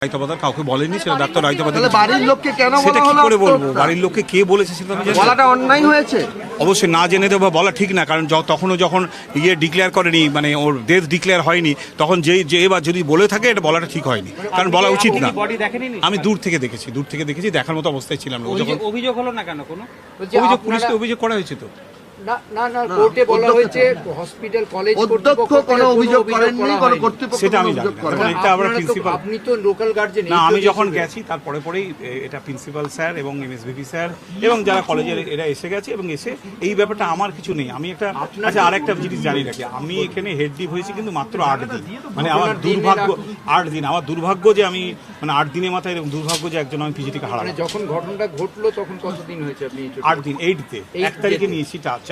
রায়তাবাদার কাউকে বলেনি, সেটা ডাক্তার রায়তাবাদার। বাড়ির লোককে কেন সেটা কি করে বলবো? বাড়ির লোককে কে বলেছে সেটা আমি জানি না। বলাটা অন্যায় হয়েছে অবশ্যই না জেনে দেবো বলা ঠিক না, কারণ তখনও যখন ডিক্লেয়ার করেনি, মানে ওর ডেথ ডিক্লেয়ার হয়নি, তখন যে এবার যদি বলে থাকে এটা বলাটা ঠিক হয়নি, কারণ বলা উচিত না। আমি দূর থেকে দেখেছি, দেখার মতো অবস্থায় ছিলাম না। অভিযোগ হলো না কেন? কোনো অভিযোগ পুলিশকে অভিযোগ করা হয়েছে তো। না কোর্টে বলা হয়েছে হসপিটাল কলেজ কর্তৃপক্ষ কোনো অভিযোগ করেননি, কোনো কর্তৃপক্ষ সেটা আমি অভিযোগ জানি করেন। না। এটা আমরা প্রিন্সিপাল, আপনি তো লোকাল গার্জেন। না আমি যখন গেছি তারপরে পরেই এটা প্রিন্সিপাল স্যার এবং এমএসভিপি স্যার এবং যারা কলেজের এরা এসে গেছে, এবং এসে এই ব্যাপারটা আমার কিছু নেই। আমি একটা আচ্ছা আরেকটা জিনিস জানি রাখি, আমি এখানে হেড ডিপ হয়েছি কিন্তু মাত্র 8 দিন। মানে আমার দুর্ভাগ্য 8 দিন, আমার দুর্ভাগ্য যে আমি মানে 8 দিনের মাথায় এরকম দুর্ভাগ্য যে একজন আমি পিজিটিকে হারালাম। মানে যখন ঘটনাটা ঘটলো তখন কতদিন হয়েছে আপনি? 8 দিন, 8 1 তারিখে নিয়েছি চার্জ।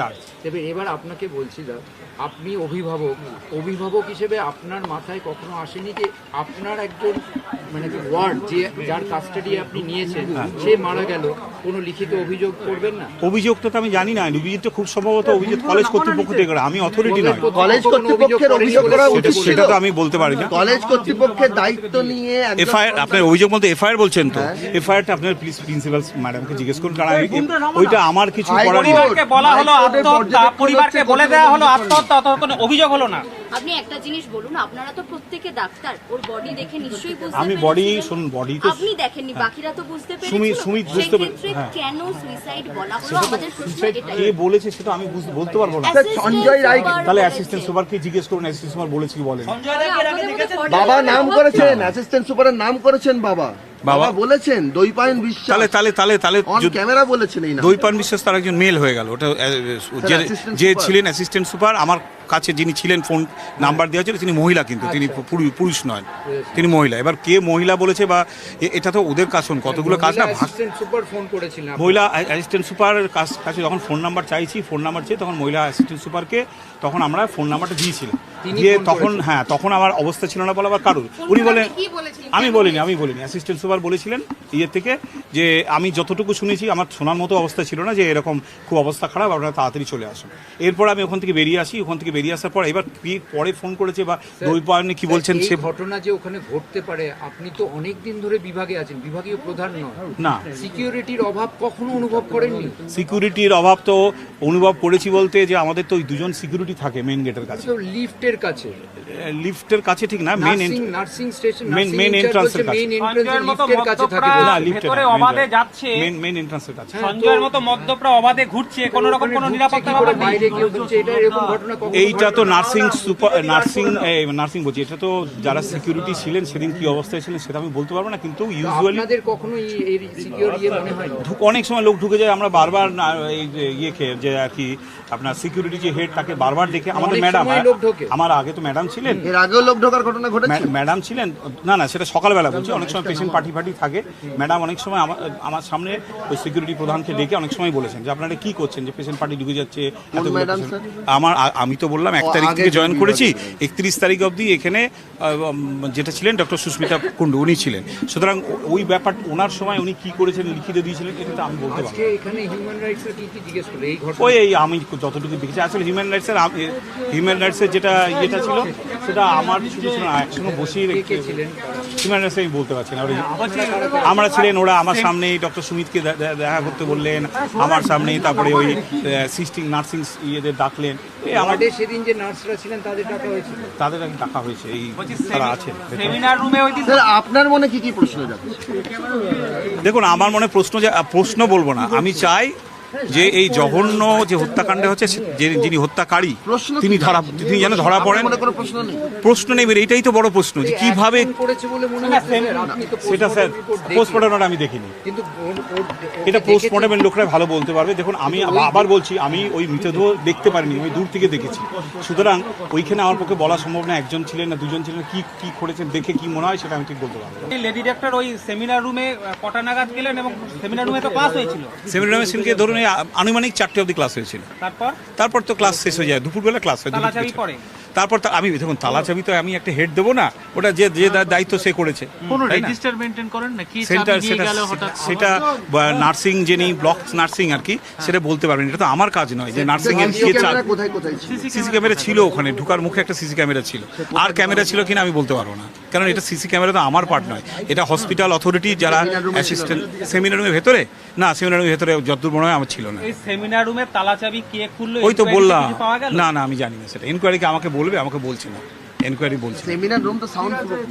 এবার আপনাকে বলছি দা, আপনি অভিভাবক হিসেবে আপনার মাথায় কখনো আসেনি যে আপনার একজন মানে ওয়ার্ড যে যার কাস্টাডি আপনি নিয়েছেন সে মারা গেল, কোনো লিখিত অভিযোগ করবেন না? অভিযোগটা তো আমি জানি না, অভিযোগটা খুব সম্ভবত অভিযোগ কলেজ কর্তৃপক্ষ থেকে করে, আমি অথরিটি নয়। কলেজ কর্তৃপক্ষের অভিযোগ করা উচিত ছিল, সেটা তো আমি বলতে পারি না। কলেজ কর্তৃপক্ষের দায়িত্ব নিয়ে এফআইআর, আপনার অভিযোগ বলতে এফআইআর বলছেন তো, এফআইআরটা আপনার প্লিজ প্রিন্সিপাল ম্যাডামকে জিজ্ঞেস করুন, কারণ ওইটা আমার কিছু করার নেই। পরিবারকে বলা হলো আত্মহত্যা, পরিবারকে বলে দেওয়া হলো আত্মহত্যা, অত কোনো অভিযোগ হলো না। আপনি একটা জিনিস বলুন, আপনারা তো প্রত্যেকে ডাক্তার, ওর বডি দেখে নিশ্চয়ই বুঝতে আমি পেরেছিলেন। বডি শুনুন, বডি তো আপনি দেখেননি, বাকিরা তো বুঝতে সুমিত পেরেছিল। বুঝতে সেক্ষেত্রে হ্যাঁ। কেন সুইসাইড বলা হলো? আমাদের প্রশ্ন এটাই। কে বলেছে সেটা আমি বলতে পারবো না। সঞ্জয় রায়, তাহলে অ্যাসিস্ট্যান্ট সুপারকে জিজ্ঞেস করুন, অ্যাসিস্ট্যান্ট সুপার বলেছি কি বলেন। বাবা নাম করেছেন, অ্যাসিস্ট্যান্ট সুপারের নাম করেছেন বাবা বলেছেন, দৈপায়ন বিশ্বাস তাহলে অন ক্যামেরা বলেছেন এই নাম। দৈপায়ন বিশ্বাস তার একজন মেল হয়ে গেল। ওটা যে ছিলেন অ্যাসিস্ট্যান্ট সুপার, আমার কাছে যিনি ছিলেন, ফোন নাম্বার দেওয়া ছিল, তিনি মহিলা, কিন্তু তিনি পুরুষ নয়, তিনি মহিলা। এবার কে মহিলা বলেছে বা এটা তো ওদের কাজ, কতগুলো কাজ না। অ্যাসিস্ট্যান্ট সুপার ফোন করেছিলেন, মহিলা অ্যাসিস্ট্যান্ট সুপার কাছে যখন ফোন নাম্বার চাইছি, ফোন নাম্বার চেয়ে তখন মহিলা অ্যাসিস্ট্যান্ট সুপারকে তখন আমরা ফোন নাম্বারটা দিয়েছিলাম, দিয়ে তখন হ্যাঁ তখন আমার অবস্থা ছিল না বলে আবার কারুর। উনি বলেন, আমি বলিনি অ্যাসিস্ট্যান্ট সুপার বলেছিলেন থেকে যে আমি যতটুকু শুনেছি, আমার শোনার মতো অবস্থা ছিল না, যে এরকম খুব অবস্থা খারাপ, আপনারা তাড়াতাড়ি চলে আসুন। এরপর আমি ওখান থেকে বেরিয়ে আসি, ওখান থেকে বেরিয়ে আসার পর এবার পরে ফোন করেছে বা দৈপায়নে কি বলছেন সে ঘটনা যে ওখানে ঘটতে পারে, আপনি তো অনেক দিন ধরে বিভাগে আছেন, বিভাগীয় প্রধান নয় না, সিকিউরিটির অভাব কখনো অনুভব করেননি? সিকিউরিটির অভাব তো অনুভব করেছি বলতে, যে আমাদের তো 2জন সিকিউরিটি থাকে মেন গেটের কাছে, লিফটের কাছে ঠিক না, নার্সিং স্টেশন মেন এন্ট্রান্সের কাছে, লিফটের কাছে থাকে, না লিফটের অবাধে যাচ্ছে, মেন এন্ট্রান্সের কাছে। সঞ্জয়ের মতো মদ্যপ্রা অবাধে ঘুরছে, কোনো রকম কোনো নিরাপত্তা ব্যাপার নেই। বাইরে কেউ ঘুরছে, এটা এরকম ঘটনা কখনো? এইটা তো নার্সিং বলছি, এটা তো যারা সিকিউরিটি ছিলেন সেদিন কি অবস্থায় ছিলেন সেটা আমি বলতে পারবো না, কিন্তু ইউজুয়ালি আপনাদের কখনো এই সিকিউর মনে হয় অনেক সময় লোক ঢুকে যায়, আমরা বারবার এই যে আর কি আপনার সিকিউরিটি যে হেড তাকে বারবার দেখে, আমাদের ম্যাডাম, আমার আগে তো ম্যাডাম ছিলেন, এর আগেও লোক ঢোকার ঘটনা ঘটেছে, ম্যাডাম ছিলেন, না সেটা সকালবেলা বলছি, অনেক সময় পেশেন্ট পার্টি থাকে, ম্যাডাম অনেক সময় আমার সামনে ওই সিকিউরিটি প্রধানকে ডেকে অনেক সময় বলেছেন যে আপনারা কি করছেন, যে পেশেন্ট পার্টি ঢুকে যাচ্ছে। আমি তো বললাম 1 তারিখ থেকে জয়েন করেছি, 31 তারিখ অবধি এখানে যেটা ছিলেন ডক্টর সুস্মিতা কুণ্ডু, উনি ছিলেন। সুতরাং ওই ব্যাপার ওনার সময় উনি কি করেছেন, লিখিত দিয়েছিলেন, এটা তো আমি বলতে পারবো। এখানে হিউম্যান রাইটসের কি জিজ্ঞেস করলে এই ঘটনা? ওই আমি যতটুকু দেখেছি, আসলে হিউম্যান রাইটসের যেটা ইয়েটা ছিল, সেটা আমার শুধু ছিল না, একসঙ্গে বসিয়ে রেখেছিলেন হিউম্যান রাইটস, আমি বলতে পারছি না। আমরা ছিলেন, ওরা আমার সামনেই ডক্টর সুমিতকে দেখা করতে বললেন আমার সামনেই, তারপরে ওই নার্সিং ইয়েদের ডাকলেন। আমাদের সেদিন যে নার্সরা ছিলেন তাদের ডাকা হয়েছে, এই তারা আছেন সেমিনার রুমে। ওই দিন আপনার মনে কি প্রশ্ন যাচ্ছে? দেখুন, আমার মনে প্রশ্ন বলবো না, আমি চাই যে এই জঘন্য যে হত্যাকাণ্ড হচ্ছে, যিনি হত্যাকারী তিনি যেন ধরা পড়েন। প্রশ্ন নেই, এটাই তো বড় প্রশ্ন, যে কিভাবে সেটা স্যার পোস্টমর্টম আমি দেখিনি, এটা পোস্টমর্টমের লোকরা ভালো বলতে পারবে। দেখুন, আমি আবার বলছি, আমি ওই মৃতদেহ দেখতে পারিনি, আমি দূর থেকে দেখেছি, সুতরাং ওইখানে আমার পক্ষে বলা সম্ভব না 1জন ছিলেন না 2জন ছিলেন, কি করেছেন দেখে কি মনে হয় সেটা আমি ঠিক বলতে পারবো। লেডি ডাক্তার ওই সেমিনার রুমে কটা নাগাদ গেলেন, এবং সেমিনার রুমে তো ক্লাস হয়েছিল, সেমিনার রুমে সেদিনকে ধরুন আনুমানিক 4টে অবধি ক্লাস হয়েছিল, তারপর তো ক্লাস শেষ হয়ে যায়, দুপুরবেলা ক্লাস হয়, তারপর আমি দেখুন তালা চাবি তো আমি একটা হেড দেবো না, ওটা যে যে দায়িত্ব সে করেছে, কোনো তাই না? রেজিস্টার মেনটেন করেন না কি সেন্টার চাবি নিয়ে সেটা গেল হঠাৎ সেটা নার্সিং যিনি ব্লক নার্সিং আর কি সেটা বলতে পারবেন, এটা তো আমার কাজ নয় যে নার্সিং এর সিসি কে ক্যামেরা কোথায় কোথায় ছিল? সিসি ক্যামেরা ছিল ওখানে ঢুকার মুখে একটা সিসি ক্যামেরা ছিল, আর ক্যামেরা ছিল কিনা আমি বলতে পারবো না, কারণ এটা সিসি ক্যামেরা তো আমার পার্ট নয়, এটা হসপিটাল অথরিটি যারা অ্যাসিস্ট্যান্ট। সেমিনার রুমের ভেতরে না, সেমিনার রুমের ভেতরে যতদূর মনে হয় আমার ছিল না। এই সেমিনার রুমের তালা চাবি কে খুললো? ওই তো inquiry তে বললাম, কিছু পাওয়া গেল? না না আমি জানি না সেটা, এনকোয়ারিকে আমাকে বলবে, আমাকে বলছে না, এনকোয়ারি বলছে না। সেমিনার রুম তো সাউন্ড প্রুফ